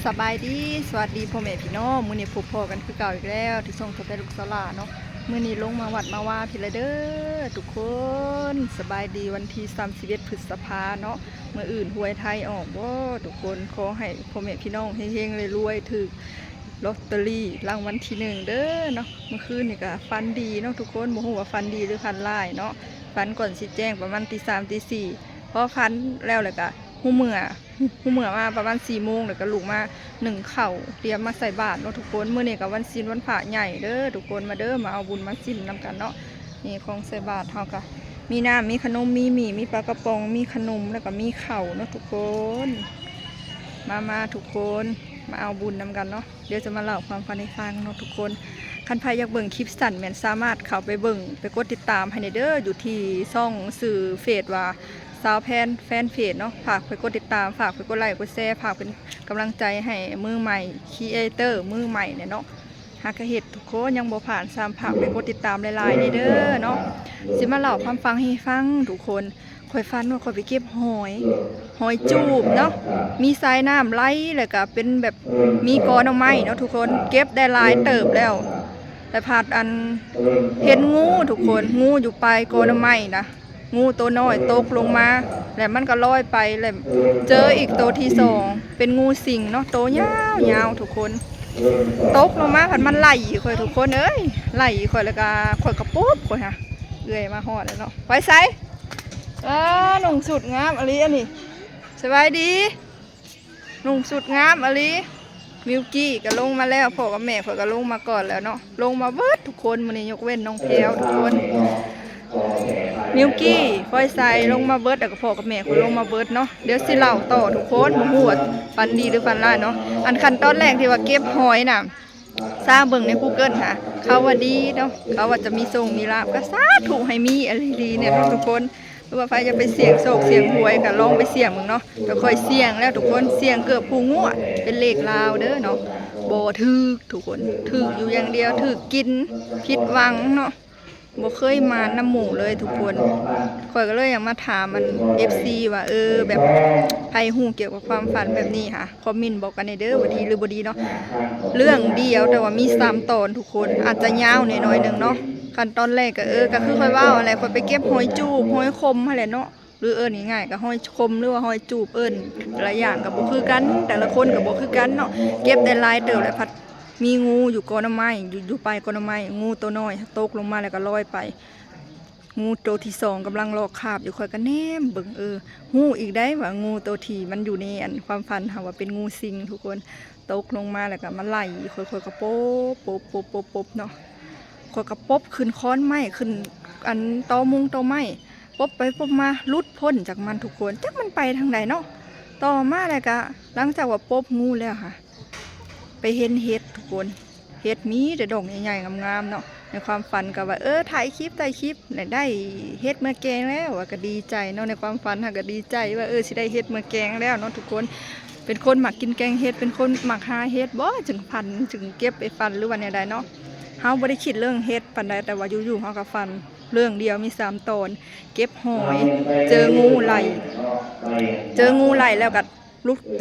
สบายดีสวัสดีพ่อแม่พี่น้องมื้อนี้พบพ่อกันคือเก่าอีกแล้วที่ส่งตัวไปลูกสลาเนาะมื้อนี้ลงมาวัดมาว่าพี่ละเด้อทุกคนสบายดีวันที่31พฤษภาเนาะมื้ออื่นหวยไทยออกบ่ทุกคนขอให้พ่อแม่พี่น้องเฮงๆรวยๆถูกลอตเตอรี่รางวัลที่1เด้อเนาะเมื่อคืนนี่ก็ฝันดีเนาะทุกคนบ่ฮู้ว่าฝันดีหรือฝันร้ายเนาะฝันก่อนสิแจ้งประมาณตี 3ตี 4พอฝันแล้วก็หูเมื่อมาประมาณ4 โมงแล้วก็ลุกมา1ข้าวเตรียมมาใส่บาตรเนาะทุกคนมื้อนี้ก็วันศีลวันพระใหญ่เด้อทุกคนมาเด้อมาเอาบุญมาศีลนำกันเนาะนี่ของใส่บาตรเฮาก็มีน้ำมีขนมมีหมี่มีปลากระป๋องมีขนมแล้วก็มีข้าวเนาะทุกคนมาทุกคนมาเอาบุญนำกันเนาะเดี๋ยวจะมาเล่าความฝันให้ฟังเนาะทุกคนคันใครอยากเบิ่งคลิปสั้นแม่นสามารถเข้าไปเบิ่งไปกดติดตามให้เด้ออยู่ที่ช่องสื่อเฟซว่าสาวแฟนเพจเนาะฝากไปกดติดตามฝากไปกดไลค์กดแชร์ฝากเป็นกำลังใจให้มือใหม่ครีเอเตอร์มือใหม่เนี่ยเนาะหากเหตุทุกคนยังบ่ผ่านฝากไปกดติดตามหลายๆเด้อเนาะสิมาเล่าความฟังให้ฟังทุกคนค่อยฟันว่าค่อยไปเก็บหอยจูบเนาะมีสายน้ำไหลแล้วก็เป็นแบบมีกอหน่อไม้เนาะทุกคนเก็บได้หลายเติบแล้วแต่ผ่านอันเห็นงูทุกคนงูอยู่ปลายกอหน่อไม้นะงูตัวน้อยตกลงมาแล้วมันก็ลอยไปแล้วเจออีกตัวที่สองเป็นงูสิงเนาะตัวยาวทุกคนตกลงมาผันมันไหลค่อยทุกคนเอ้ยไหลค่อยแล้วก็ค่อยกระปุ๊บค่อยฮะเอื่อยมาหอดแล้วเนาะไปใส่หนุ่งสุดงามอะไรอันนี้สบายดีหนุ่งสุดงามอะไรมิวกี้ก็ลงมาแล้วพ่อกับแม่พ่อก็ลงมาก่อนแล้วเนาะลงมาเบิดทุกคนมื้อนี้ยกเว้นน้องแพรวทุกคนมิวกี้ค่อยใส่ลงมาเบิดแล้วก็พ่อกับแม่ค่อยลงมาเบิดเนาะเดี๋ยวสิเล่าต่อทุกคนบ่ฮู้ว่าฟันดีหรือฟันร้ายเนาะอันขั้นตอนแรกที่ว่าเก็บหอยน่ะซาเบิ่งใน Google ค่ะเขาว่าดีเนาะเขาว่าจะมีโชคมีลาภก็สาธุให้มีอะไรดีเนี่ยทุกคนหรือว่าใครจะไปเสี่ยงโชคเสี่ยงหวยก็ลองไปเสี่ยงมึงเนาะก็ค่อยเสี่ยงแล้วทุกคนเสี่ยงเกือบผู้งัวเป็นเลขลาวเด้อเนาะบ่ถูกทุกคนถูกอยู่อย่างเดียวถูกกินผิดหวังเนาะบ่เคยมาน้ำหมูเลยทุกคนข่อยก็เลยอยากมาถามมัน FC ว่าแบบใครฮู้เกี่ยวกับความฝันแบบนี้ค่ะคอมเมนต์บอกกันในเด้อว่าดีหรือบ่ดีเนาะเรื่องเดียวแต่ว่ามี3 ตอนทุกคนอาจจะยาวหน่อยๆนึงเนาะขั้นตอนแรกก็คือค่อยว่าอะไรค่อยไปเก็บหอยจูบหอยคมอะไรเนาะหรือง่ายๆก็หอยคมหรือว่าหอยจูบแต่ละอย่างก็บ่คือกันแต่ละคนก็บ่คือกันเนาะเก็บได้หลายเติบแล้วพัดมีงูอยู่กอหน่อไม้อยู่ปลายกอหน่อไม้งูตัวน้อยตกลงมาแล้วก็ลอยไปงูตัวที่2กำลังลอกคาบอยู่ค่อยก็แนมเบิ่งฮู้อีกได้ว่างูตัวที่มันอยู่ในอันความฝันค่ะว่าเป็นงูสิงทุกคนตกลงมาแล้วก็มาไหลค่อยๆก็โป๊บเนาะค่อยก็ป๊บขึ้นค้อนไม้ขึ้นอันตอไม้ป๊บไปป๊บมาลุดพ้นจากมันทุกคนจักมันไปทางไหนเนาะต่อมาแล้วก็หลังจากว่าป๊บงูแล้วค่ะไปเห็นเห็ดทุกคนเห็ดมีแต่ดอกใหญ่ๆงามๆเนาะในความฝันก็ว่าถ่ายคลิปได้เห็ดเมื่อแกงแล้วว่าก็ดีใจเนาะในความฝันก็ดีใจว่าสิได้เห็ดเมื่อแกงแล้วเนาะทุกคนเป็นคนหมักกินแกงเห็ดเป็นคนหมักหาเห็ดบ่จึงเก็บไปฟันหรือว่าเนี่ยได้เนาะเฮาบ่ได้คิดเรื่องเฮ็ดปานใดแต่ว่าอยู่ๆเฮาก็ฟันเรื่องเดียวมี3 ตอนเก็บหอยเจองูไหลแล้วก็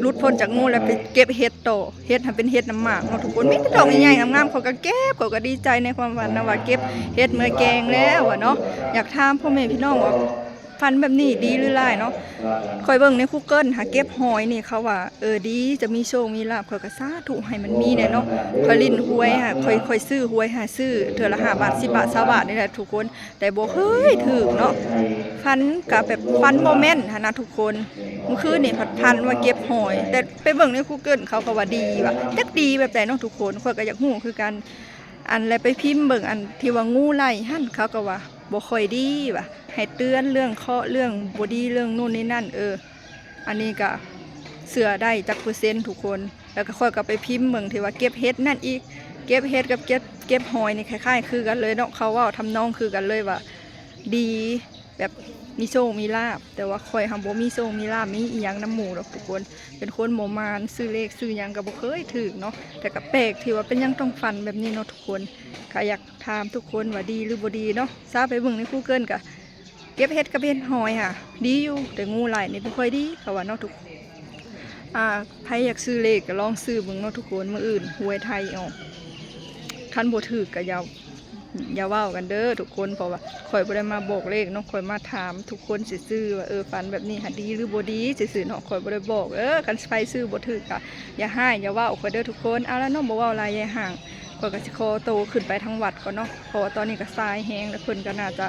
ลุดพ้นจากงูแล้วไปเก็บเห็ดโตเห็ดเป็นเห็ดน้ำหมากเนาะทุกคนมีแต่ดอกใหญ่ๆงามๆเขาก็เก็บเขาก็ดีใจในความฝันนะว่าเก็บเห็ดเมื่อแกงแล้วเนาะอยากถามพ่อแม่พี่น้องว่าฟันแบบนี้ดีหรือร้ายเนาะคอยเบิ่งใน Google หาเก็บหอยนี่เขาว่าดีจะมีโชคมีลาภข่อยก็สาธุให้มันมีเนี่ยเนาะคอยลิ้นหวยค่ะคอยซื้อหวยซื้อเทื่อละ5 บาท10 บาท20 บาทนี่แหละทุกคนแต่บ่เคยถูกเนาะฟันกับแบบฟันบ่แม่นนะทุกคนเมื่อคืนนี่พันว่าเก็บหอยแต่ไปเบิ่งใน Google เขาก็ว่าดีว่ะจักดีแบบใดเนาะทุกคนข่อยก็อยากฮู้คือกันอันแล้วไปพิมพ์เบิ่งอันที่ว่างูไล่หั่นเขาก็ว่าบ่ค่อยดีว่ะให้เตือนเรื่องเคราะห์เรื่องบ่ดีเรื่องนู่นนี่นั่นอันนี้ก็เสือได้จักเปอร์เซ็นต์ทุกคนแล้วก็ค่อยก็ไปพิมพ์เบิ่งที่ว่าเก็บเห็ดนั่นอีกเก็บเห็ดกับเก็บหอยนี่คล้ายๆคือกันเลยเนาะเขาว่าทำนองคือกันเลยว่าดีแบบมีโชคมีลาภแต่ว่าค่อยทำบ่มีโชคมีลาภมีอีหยังน้ำหมูหรอกทุกคนเป็นคนโมมานซื้อเลขซื้อหยังก็บ่เคยถูกเนาะแต่ก็แปลกที่ว่าเป็นยังต้องฟันแบบนี้เนาะทุกคนก็อยากถามทุกคนว่าดีหรือบ่ดีเนาะทราบไปเบิ่งใน Google ก็เก็บเห็ดกับเห็ดหอยค่ะดีอยู่แต่งูไหลนี่บ่ค่อยดีเขาว่าเนาะทุก ใครอยากซื้อเลขก็ลองซื้อเบิ่งเนาะทุกคนมื้ออื่นหวยไทยออกคันบ่ถูกก็อย่าเว้ากันเด้อทุกคนเพราะว่าข่อยบ่ได้มาบอกเลขเนาะข่อยมาถามทุกคนซื่อๆว่าฝันแบบนี้หาดีหรือบ่ดีซื่อๆเนาะข่อยบ่ได้บอกคันใครซื้อบ่ถูกก็อย่าให้อย่าเว้าข่อยเด้อทุกคนเอาละเนาะบ่เว้าหลายยายห่างข่อยก็สิขอโตวขึ้นไปทางวัดก่อนเนาะเพราะว่าตอนนี้ก็สายแฮงแล้วเพิ่นก็น่าจะ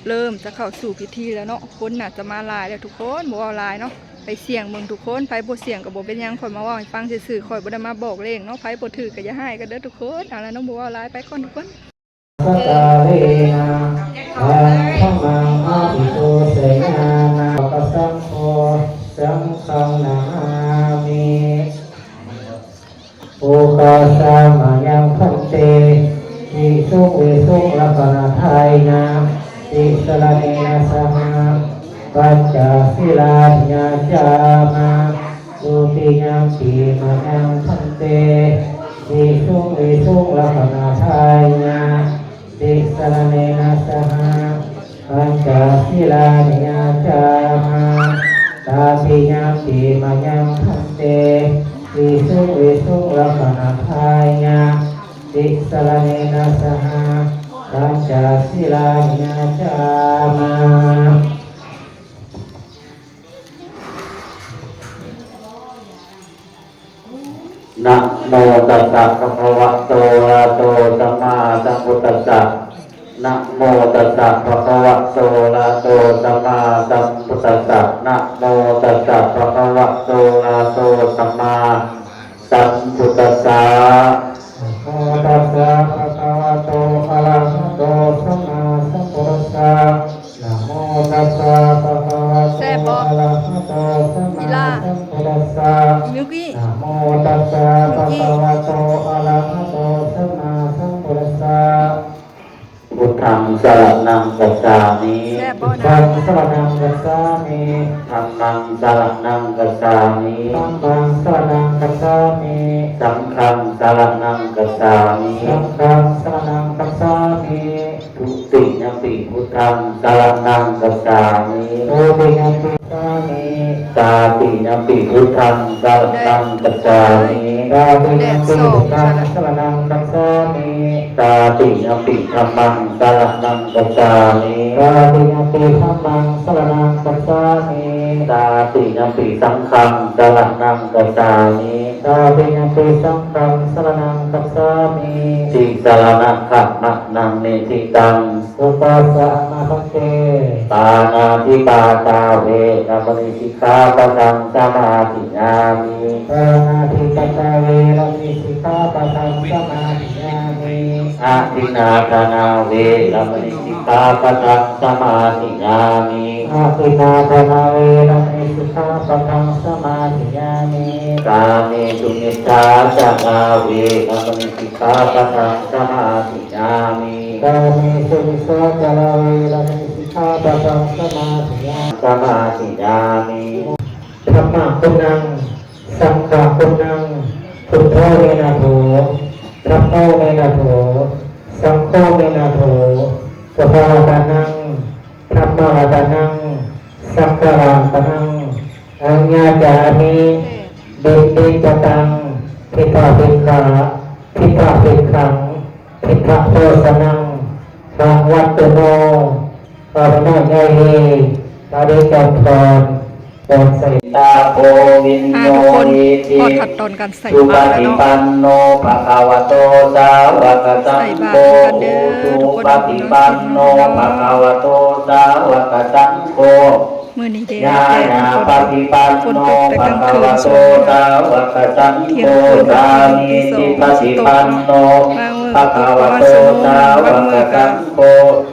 เริ่มจะเข้าสู่พิธีแล้วเนาะคนน่าจะมาหลายแล้วทุกคนบ่เว้าหลายเนาะไปเสี่ยงเบิ่งทุกคนไผบ่เสี่ยงก็บ่เป็นหยังข่อยมาเว้าให้ฟังซื่อๆข่อยบ่ได้มาบอกเลขเนาะไผบ่ถูกก็อย่าให้กันเด้อทุกคนเอาละเนาะบ่เว้าหลายไปก่อนทุกคนสักกาเลนะอาธรรมังอาภิโตเสนานาปะสังโฆสังฆังนามิโอกาสามายังพันเตวิสุวิสุลักขณาไทยนะติสรเนนะสหปัญจศีลาญาจามาอุติยังปีมายังพันเตวิสุลักขณาไทยนะติสรเนนะสหปัญจศีลาญาจามาตาปิยังปีมายังพันเตวิสุลักขณาไทยนะติสรเนนะสหปัญจศีลาญาจามานะโมตัสสะภะคะวะโตอะระหะโตสัมมาสัมพุทธัสสะนะโมตัสสะภะคะวะโตอะระหะโตสัมมาสัมพุทธัสสะนะโมตัสสะภะคะวะโตอะระหะโตสัมมาสัมพุทธัสสะนะโมตัสสะภะคะวะโตอะระหะโตสัมมาสัมพุทธัสสะนะโมตัสสะภะคะวะโตอะระหะโตสัมมาสัมพุทธัสสะมิวกี้นะโมตัสสะภะคะวะโตอะระหะโตสัมมาสัมพุทธัสสะพุทธังสรณังคัจฉามิพุทธังสรณังคัจฉามิธัมมังสรณังคัจฉามิธัมมังสรณังคัจฉามิสังฆังสรณังคัจฉามิสังฆังสรณังคัจฉามิทุติยมปิพุทธังสรณังคัจฉามิทุติยมปิสามิตาติยมปิพุทธังสรณังคัจฉามิตาติยมปิพุทธังสรณังคัจฉามิตาติยมปิธัมมังสรณังคัจฉามิตาติยมปิธัมมังสรณังคัจฉามิตาติยมปิสังฆังสรณังคัจฉามิตาติยมปิสังฆังสรณังคัจฉามิติสรณะขะมะนังเนติตังสุปัสสะมาภัคเตปานาติปาตาเวนะมณีสิกขาปะทังสมาธิยามิปานาติปาตาเวนะมณีสิกขาปะทังสมาธิยามิอาทินาทานาเวนะมณีสิกขาปะทังสมาธิยามิอาทินาทานาเวนะมณีสิกขาปะทังสมาธิยามิกาเมสุมิจฉาจาเวนะมณีสิกขาปะทังสมาธิยามิกาเมสุมิจฉาจาเวนะมณีสิกขาปะทังสมาธิยามิธรรมะคุณังสังฆะคุณังพุทโธเมนะโถธัมโมเมนะโถสังโฆเมนะโถสัพพะทานังธัมมะทานังสังฆะทานังอัญญาจามิบิดบิจตังทิฏฐิขาทิฏฐิขังทิฏฐโพสนังสังวัตโตโนปะนะยะเยปะริกัปปอนปอนใส่ตาโพวินโนนิติพอถัดตอนการใส่ สุป บาตรแล้ว ฏิ เนาะ ปันโนภะคะวะโตสาวกสังโฆสุปฏิปันโนภะคะวะโตสาวกสังโฆมื้อนี้เด้ ญาณาปฏิปันโนภะคะวะโตสาวกสังโฆสามีจิปฏิปันโนภะคะวะโตสาวกสังโฆ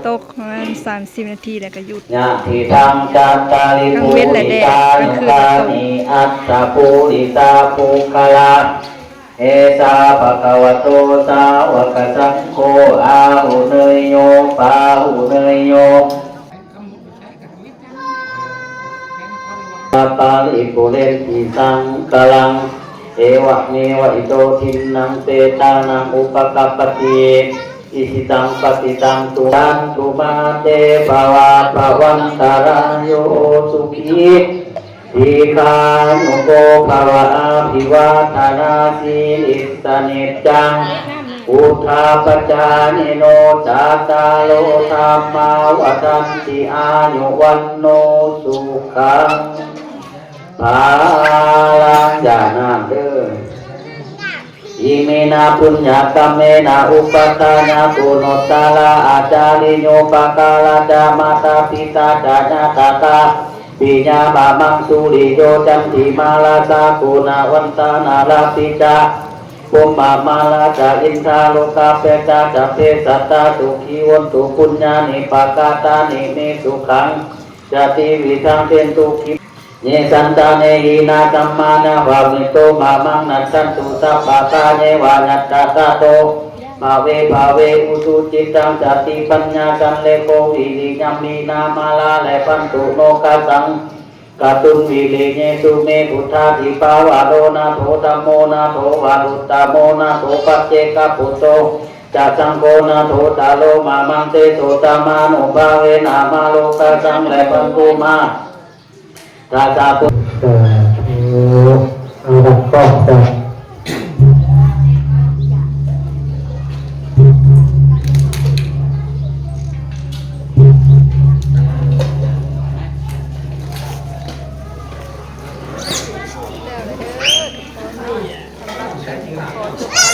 ตกประมาณ30 นาทีแล้วก็หยุด ญาติธรรมจัตตาริภูริตานุกานิอัตตภูริตาภูคลาเอสาภะคะวะโตสาวกสังโฆอาหุเนยโยปาหุเนยโยปาลิปุเรนติสังกลังเอวะเมวะอิโตทินังเตตานังอุปกัปปติอิสิตังปฏิตังตุรันตุมาเตภวะภวันตารายโยสุขี ทีคานุโกภวะอาภิวาทนาสีลิสเนจังอุทาปจานิโนจาตาโลธรรมาวัฏันติอายุวันโนสุขังภาลังญาณังเด้ออิเมนะปุญญกัมเมนะอุปตานะกุโนตตาลาอาจาริโยปะกาลาจามาตาปิตาจาญาตาตาปิญญาบามังสุริโยจันติมาลาสากุณาวันตานาลาปิจาปุมมามาลาจาอินทาโลกาเปจาจะเพสัตตาสุขีวันตุปุญญานิปากาตานิเมสุขังจติวิทังเทนตุขิเยสันตาเนหินาจัมมานะวามิโตมามังนัสสันตุสัพพะตาเยวานัตตาตาโตมาเวภาเวอุสุจิตังจติปัญญาจันเลโกวิริยัมมีนามาลาและปันตุโนกัสสังกตุนวิเลเยสุเมพุทธาธิปาวาโลนาโถตัมโมนาโถวาลุตตโมนาโถปัจเจกปุตโตจัสังโกนาโถตาโลมามังเตโสตามานุภาเวนามาโลกัสสังและปันตุมาตาตาปุอารักก็จะแล้วเลยเด้อทุกคนสำหรับขอจบ